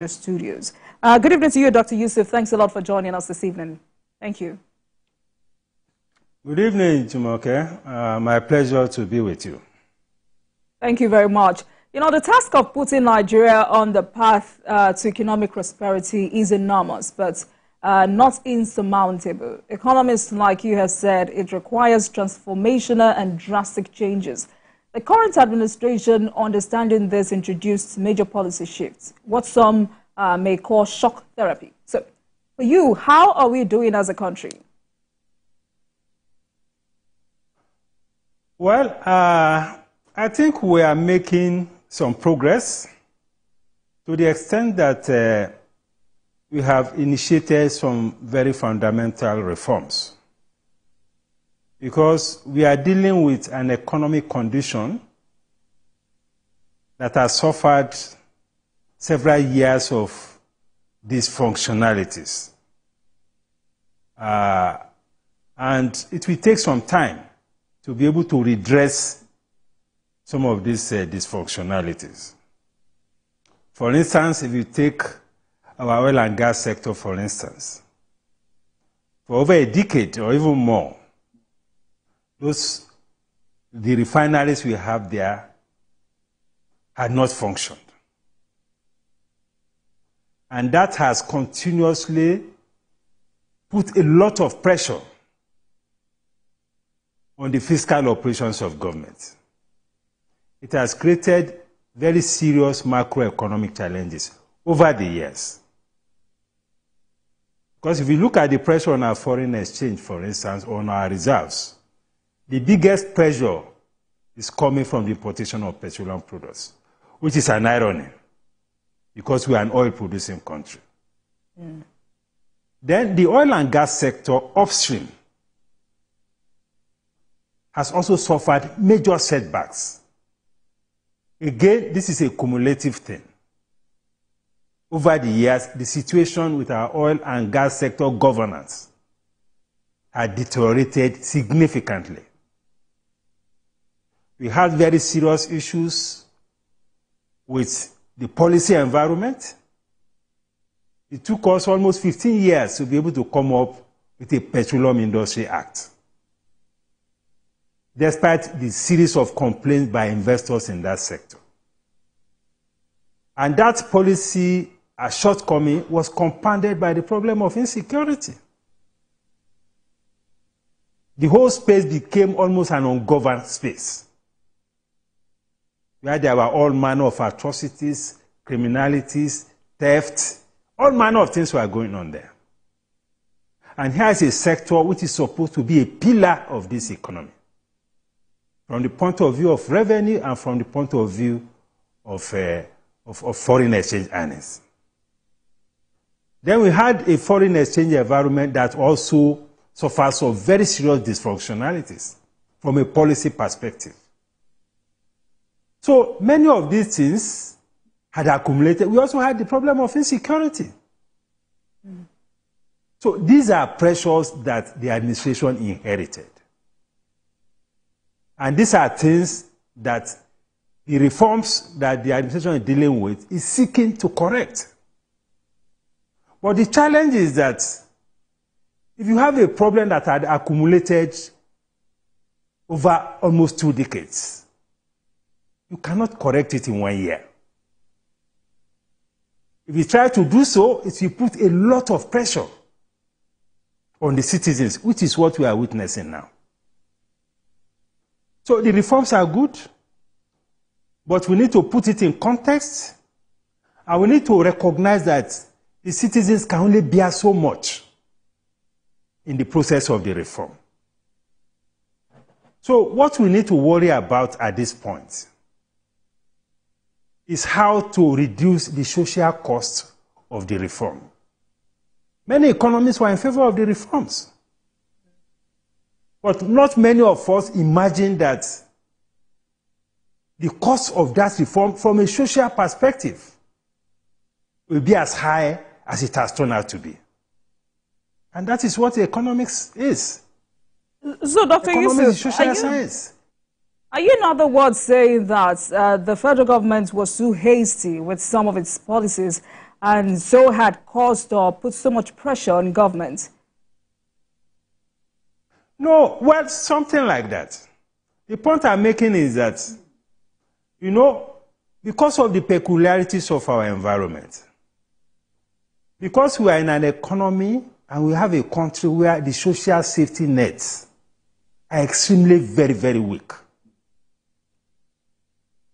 the studios. Good evening to you, Dr. Yusuf. Thanks a lot for joining us this evening. Thank you. Good evening, Jumoke. My pleasure to be with you. Thank you very much. You know, the task of putting Nigeria on the path to economic prosperity is enormous, but not insurmountable. Economists like you have said, it requires transformational and drastic changes. The current administration, understanding this, introduced major policy shifts, what some may call shock therapy. So, for you, how are we doing as a country? Well, I think we are making some progress to the extent that we have initiated some very fundamental reforms, because we are dealing with an economic condition that has suffered several years of dysfunctionalities. And it will take some time to be able to redress some of these dysfunctionalities. For instance, if you take our oil and gas sector, for instance, for over a decade or even more, the refineries we have there had not functioned. And that has continuously put a lot of pressure on the fiscal operations of government. It has created very serious macroeconomic challenges over the years. Because if you look at the pressure on our foreign exchange, for instance, on our reserves, the biggest pressure is coming from the importation of petroleum products, which is an irony, because we are an oil-producing country. Then the oil and gas sector upstream has also suffered major setbacks. Again, this is a cumulative thing. Over the years, the situation with our oil and gas sector governance had deteriorated significantly. We had very serious issues with the policy environment. It took us almost 15 years to be able to come up with a Petroleum Industry Act, despite the series of complaints by investors in that sector. And that policy shortcoming was compounded by the problem of insecurity. The whole space became almost an ungoverned space, where there were all manner of atrocities, criminalities, theft, all manner of things were going on there. And here is a sector which is supposed to be a pillar of this economy, from the point of view of revenue and from the point of view of foreign exchange earnings. Then we had a foreign exchange environment that also suffers some very serious dysfunctionalities from a policy perspective. So many of these things had accumulated. We also had the problem of insecurity. So these are pressures that the administration inherited. And these are things that the reforms that the administration is dealing with is seeking to correct. But the challenge is that if you have a problem that had accumulated over almost 2 decades, you cannot correct it in 1 year. If you try to do so, it will put a lot of pressure on the citizens, which is what we are witnessing now. So the reforms are good, but we need to put it in context, and we need to recognize that the citizens can only bear so much in the process of the reform. So what we need to worry about at this point is how to reduce the social cost of the reform. Many economists were in favor of the reforms, but not many of us imagine that the cost of that reform from a social perspective will be as high as it has turned out to be. And that is what economics is. So, Dr. Economics Yusuf, is social science. Are you in other words saying that the federal government was too hasty with some of its policies and so had caused or put so much pressure on government? No, well, something like that. The point I'm making is that, you know, because of the peculiarities of our environment, because we are in an economy and we have a country where the social safety nets are extremely very, very weak,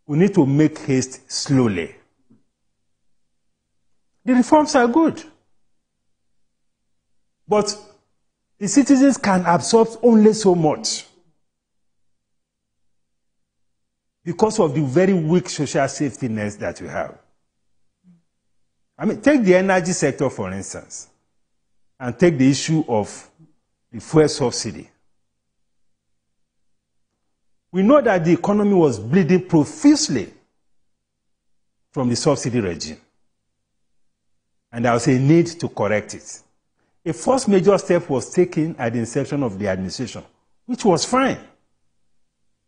we need to make haste slowly. The reforms are good, but the citizens can absorb only so much because of the very weak social safety nets that we have. I mean, take the energy sector, for instance, and take the issue of the fuel subsidy. We know that the economy was bleeding profusely from the subsidy regime, and there was a need to correct it. A first major step was taken at the inception of the administration, which was fine.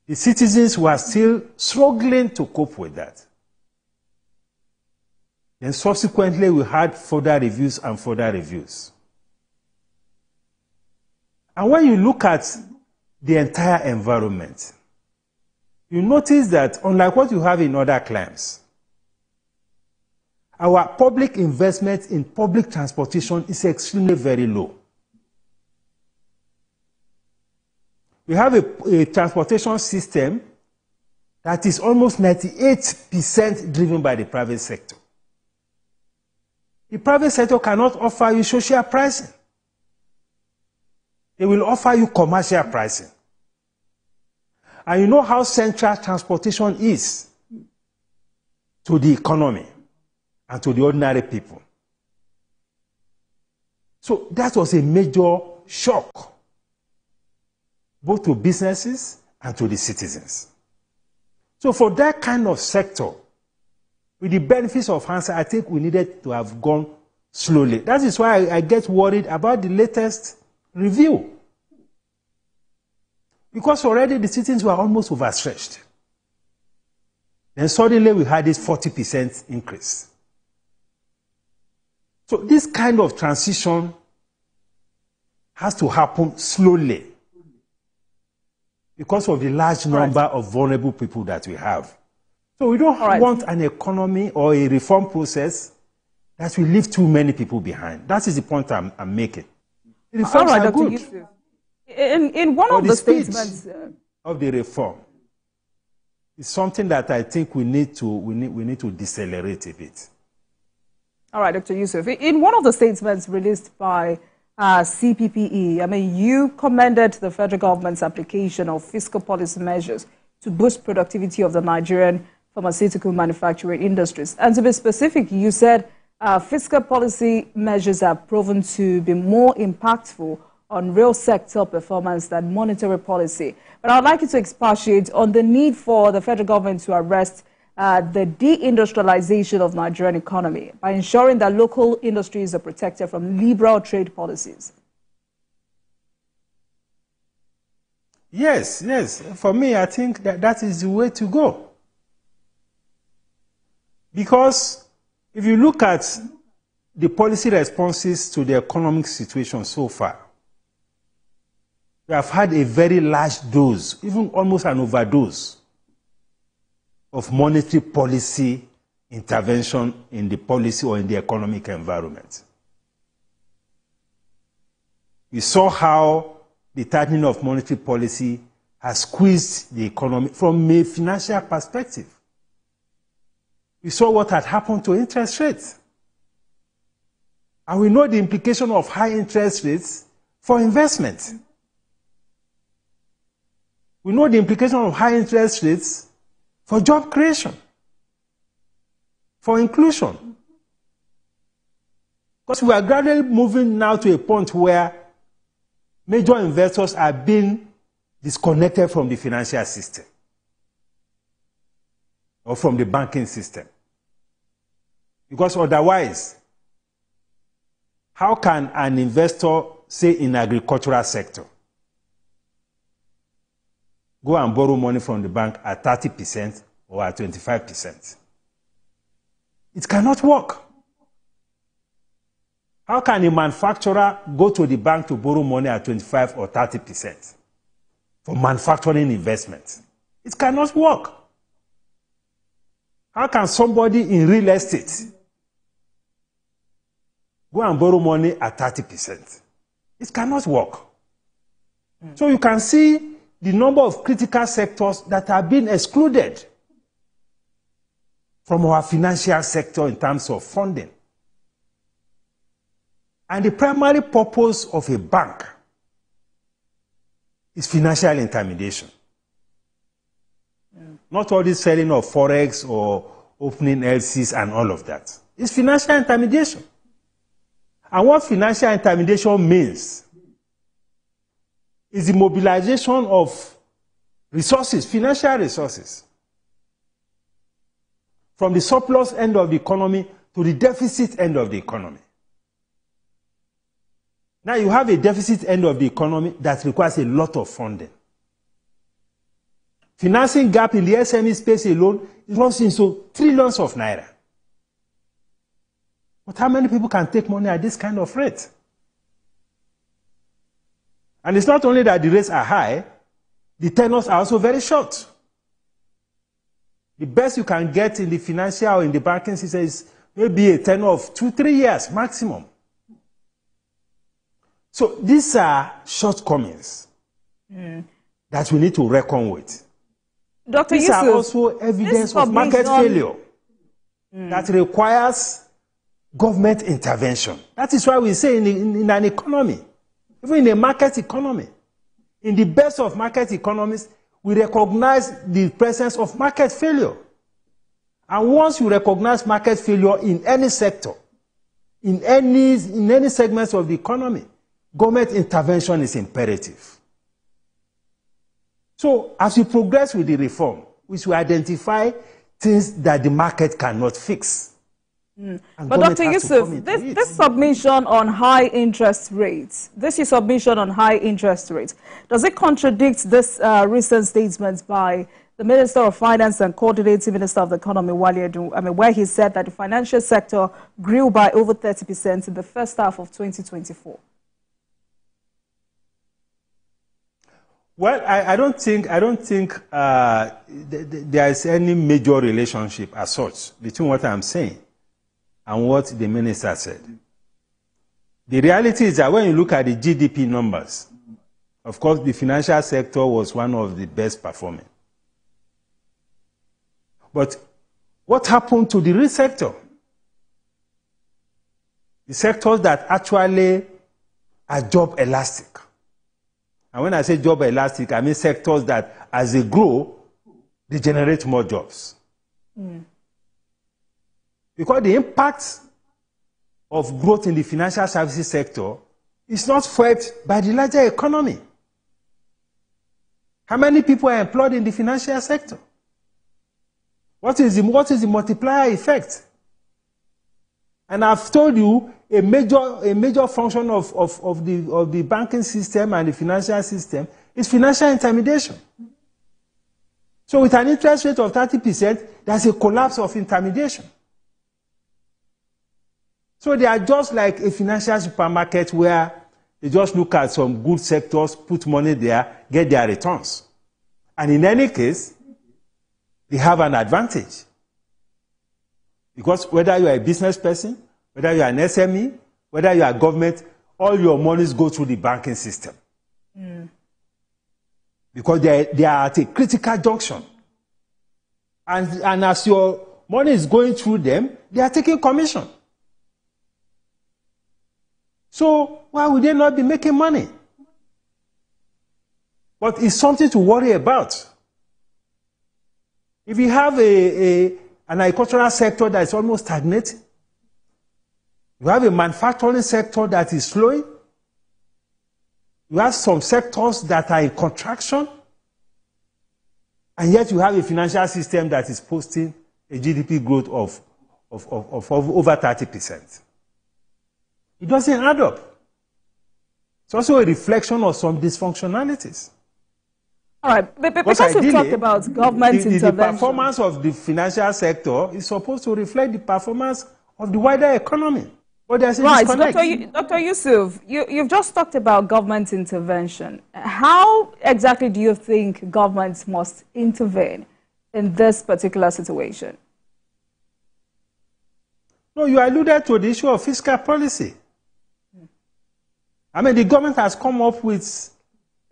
The citizens were still struggling to cope with that. Then subsequently, we had further reviews and further reviews. And when you look at the entire environment, you notice that unlike what you have in other climes, our public investment in public transportation is extremely very low. We have a transportation system that is almost 98% driven by the private sector. The private sector cannot offer you social pricing. They will offer you commercial pricing. And you know how central transportation is to the economy and to the ordinary people. So that was a major shock, both to businesses and to the citizens. So for that kind of sector, with the benefits of hindsight, I think we needed to have gone slowly. That is why I get worried about the latest review. Because already the citizens were almost overstretched. Then suddenly we had this 40% increase. So this kind of transition has to happen slowly because of the large number of vulnerable people that we have. So we don't want an economy or a reform process that will leave too many people behind. That is the point I'm making. The reforms are good. Yusuf. In one of the statements of the reform is something that I think we need to decelerate a bit. All right, Dr. Yusuf. In one of the statements released by CPPE, I mean, you commended the federal government's application of fiscal policy measures to boost productivity of the Nigerian pharmaceutical manufacturing industries. And to be specific, you said fiscal policy measures have proven to be more impactful on real sector performance than monetary policy. But I'd like you to expatiate on the need for the federal government to arrest the deindustrialization of Nigerian economy by ensuring that local industries are protected from liberal trade policies. Yes. For me, I think that is the way to go. Because if you look at the policy responses to the economic situation so far, we have had a very large dose, even almost an overdose, of monetary policy intervention in the policy or in the economic environment. We saw how the tightening of monetary policy has squeezed the economy from a financial perspective. We saw what had happened to interest rates. And we know the implication of high interest rates for investment. We know the implication of high interest rates for job creation, for inclusion. Because we are gradually moving now to a point where major investors are being disconnected from the financial system or from the banking system. Because otherwise, how can an investor, say in agricultural sector, go and borrow money from the bank at 30% or at 25%? It cannot work. How can a manufacturer go to the bank to borrow money at 25 or 30% for manufacturing investment? It cannot work. How can somebody in real estate go and borrow money at 30%? It cannot work. So you can see the number of critical sectors that are being excluded from our financial sector in terms of funding. And the primary purpose of a bank is financial intermediation. Not all this selling of forex or opening LCs and all of that. It's financial intermediation. And what financial intermediation means is the mobilization of resources, financial resources, from the surplus end of the economy to the deficit end of the economy. Now you have a deficit end of the economy that requires a lot of funding. Financing gap in the SME space alone runs into trillions of naira. But how many people can take money at this kind of rate? And it's not only that the rates are high, the tenors are also very short. The best you can get in the financial or in the banking system is maybe a tenor of 2-3 years maximum. So these are shortcomings that we need to reckon with. Dr. These are also evidence of market failure that requires government intervention. That is why we say in an economy, even in a market economy, in the best of market economies, we recognize the presence of market failure. And once you recognize market failure in any sector, in any segments of the economy, government intervention is imperative. So, as we progress with the reform, we should identify things that the market cannot fix. But Dr. Yusuf, this submission on high interest rates, does it contradict this recent statement by the Minister of Finance and Coordinating Minister of the Economy, Wale Edun, where he said that the financial sector grew by over 30% in the first half of 2024? Well, I don't think there is any major relationship as such between what I'm saying and what the minister said. The reality is that when you look at the GDP numbers, of course, the financial sector was one of the best performing. But what happened to the real sector? The sectors that actually are job elastic. And when I say job elastic, I mean sectors that, as they grow, they generate more jobs. Because the impact of growth in the financial services sector is not felt by the larger economy. How many people are employed in the financial sector? What is the multiplier effect? And I've told you a major function of the banking system and the financial system is financial intermediation. So with an interest rate of 30%, there's a collapse of intermediation. So they are just like a financial supermarket where they just look at some good sectors, put money there, get their returns. And in any case, they have an advantage. Because whether you are a business person, whether you are an SME, whether you are government, all your monies go through the banking system. Because they are at a critical junction. And as your money is going through them, they are taking commission. So why would they not be making money? But it's something to worry about. If you have an agricultural sector that is almost stagnating, you have a manufacturing sector that is slowing, you have some sectors that are in contraction, and yet you have a financial system that is posting a GDP growth of over 30%. It doesn't add up. It's also a reflection of some dysfunctionalities. All right, because we've talked about government intervention. The performance of the financial sector is supposed to reflect the performance of the wider economy. But there's a right, disconnect. Dr. Yusuf, you've just talked about government intervention. How exactly do you think government must intervene in this particular situation? No, you alluded to the issue of fiscal policy. I mean, the government has come up with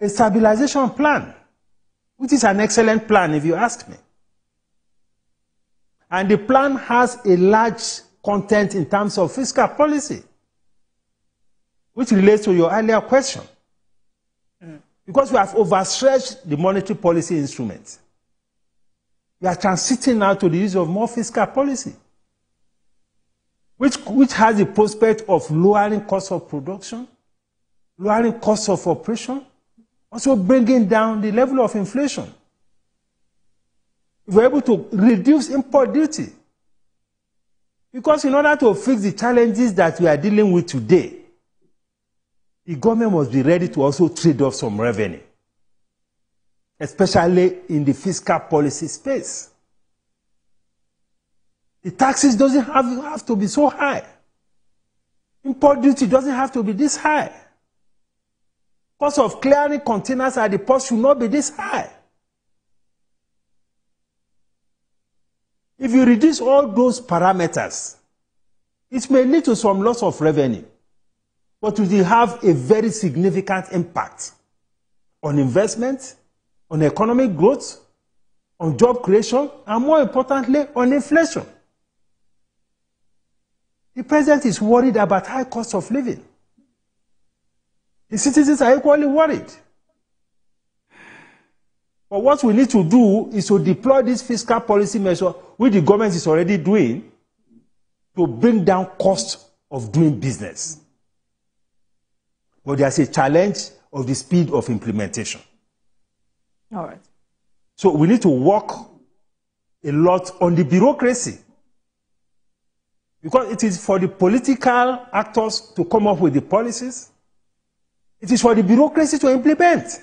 a stabilization plan, which is an excellent plan, if you ask me. And the plan has a large content in terms of fiscal policy, which relates to your earlier question. Because we have overstretched the monetary policy instruments. We are transiting now to the use of more fiscal policy, which has the prospect of lowering costs of production, lowering costs of operation, also bringing down the level of inflation. We're able to reduce import duty. Because in order to fix the challenges that we are dealing with today, the government must be ready to also trade off some revenue, especially in the fiscal policy space. The taxes doesn't have to be so high. Import duty doesn't have to be this high. Cost of clearing containers at the port should not be this high. If you reduce all those parameters, it may lead to some loss of revenue, but it will have a very significant impact on investment, on economic growth, on job creation, and more importantly, on inflation. The president is worried about high cost of living. The citizens are equally worried. But what we need to do is to deploy this fiscal policy measure, which the government is already doing, to bring down cost of doing business. But there's a challenge of the speed of implementation. All right. So we need to work a lot on the bureaucracy. Because it is for the political actors to come up with the policies. It is for the bureaucracy to implement.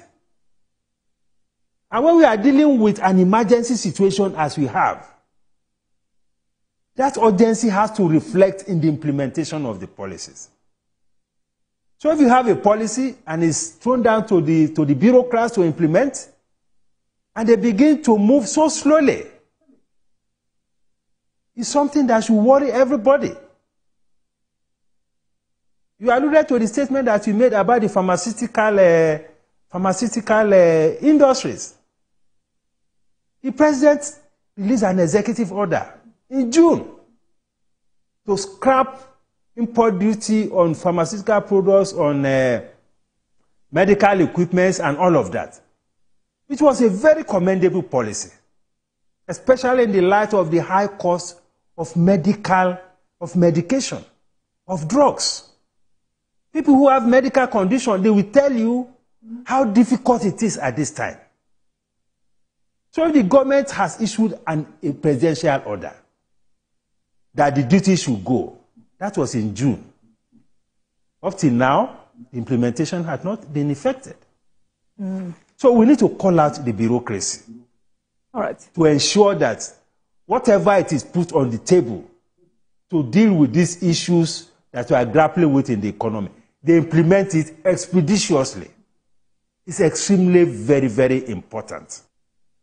And when we are dealing with an emergency situation as we have, that urgency has to reflect in the implementation of the policies. So if you have a policy and it's thrown down to the bureaucrats to implement, and they begin to move so slowly, it's something that should worry everybody. You alluded to the statement that you made about the pharmaceutical industries. The president released an executive order in June to scrap import duty on pharmaceutical products, on medical equipment, and all of that, which was a very commendable policy, especially in the light of the high cost of medication, of drugs. People who have medical conditions, they will tell you how difficult it is at this time. So if the government has issued a presidential order that the duty should go, that was in June. Up till now, the implementation had not been effected. So we need to call out the bureaucracy. All right. To ensure that whatever it is put on the table to deal with these issues that we are grappling with in the economy, they implement it expeditiously. It's extremely, very, very important.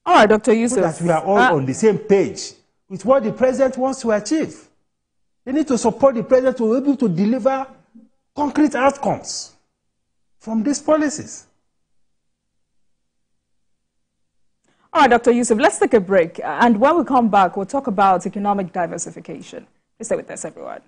All right, Dr. Yusuf. So that we are all on the same page with what the president wants to achieve. They need to support the president to be able to deliver concrete outcomes from these policies. All right, Dr. Yusuf, let's take a break. And when we come back, we'll talk about economic diversification. Please stay with us, everyone.